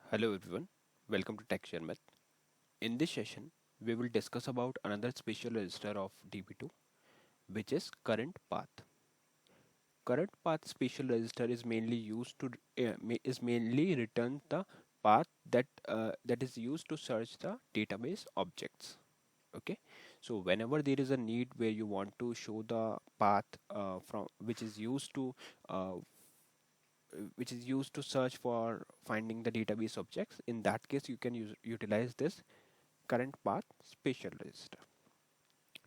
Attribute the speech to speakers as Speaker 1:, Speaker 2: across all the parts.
Speaker 1: Hello everyone, welcome to Sharmit. In this session, we will discuss about another special register of DB2, which is current path. Current path special register is mainly used to is mainly return the path that is used to search the database objects. Okay, so whenever there is a need where you want to show the path from uh, which is used to search for finding the database objects, in that case you can utilize this current path special register.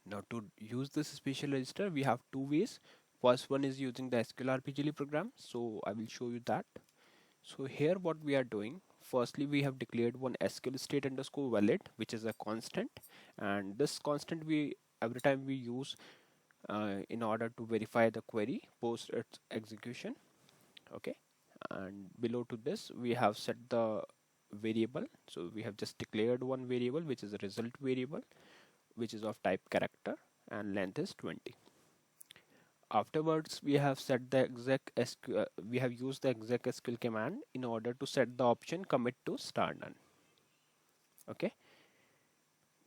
Speaker 1: Now to use this special register we have two ways. First one is using the SQLRPGLE program, so I will show you that. So here what we are doing, firstly we have declared one SQL state underscore valid, which is a constant, and this constant we every time we use in order to verify the query post its execution. Okay, and below to this we have set the variable, so we have just declared one variable which is a result variable, which is of type character and length is 20. Afterwards we have set the exec SQL, we have used the exec SQL command in order to set the option commit to star none. Okay,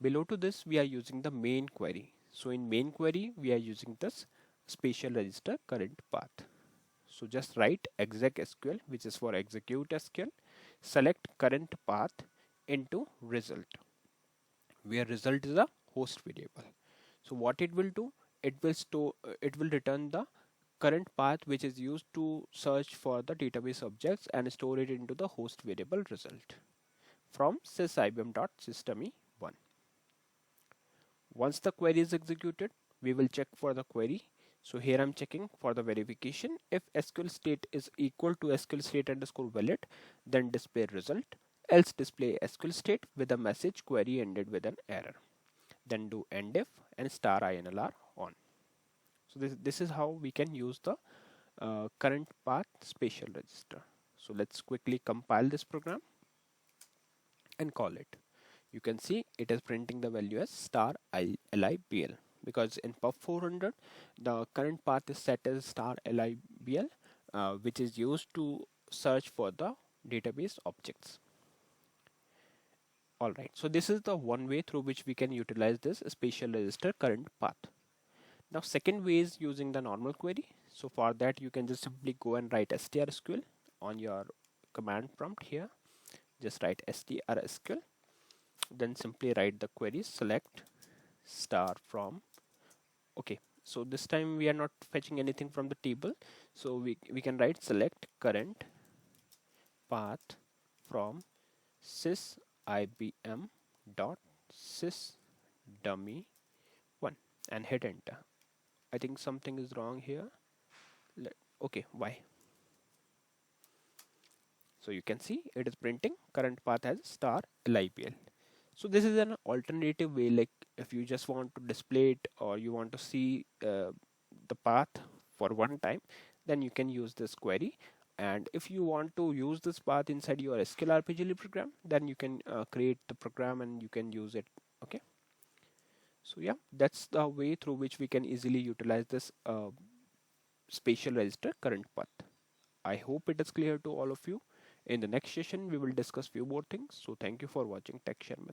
Speaker 1: below to this we are using the main query, so in main query we are using this special register current path. So just write exec SQL, which is for execute SQL, select current path into result, where result is a host variable. So what it will do, it will return the current path which is used to search for the database objects and store it into the host variable result from sysibm.systeme1. Once the query is executed, we will check for the query. So here I'm checking for the verification. If SQL state is equal to SQL state underscore valid, then display result, else display SQL state with a message query ended with an error. Then do end if and star INLR on. So this is how we can use the current path special register. So let's quickly compile this program and call it. You can see it is printing the value as star libl, because in pub 400 the current path is set as star libl, which is used to search for the database objects. Alright, so this is the one way through which we can utilize this special register current path. Now second way is using the normal query. So for that you can just simply go and write strsql on your command prompt here. Just write strsql, then simply write the query select star from. Okay, so this time we are not fetching anything from the table, so we can write select current path from sys ibm dot sys dummy 1 and hit enter. I think something is wrong here. Okay, why? So you can see it is printing current path as star libl. So this is an alternative way, like if you just want to display it or you want to see the path for one time, then you can use this query. And if you want to use this path inside your SQLRPGLE program, then you can create the program and you can use it. Okay, so yeah, that's the way through which we can easily utilize this spatial register current path. I hope it is clear to all of you. In the next session we will discuss few more things. So thank you for watching Sharmit.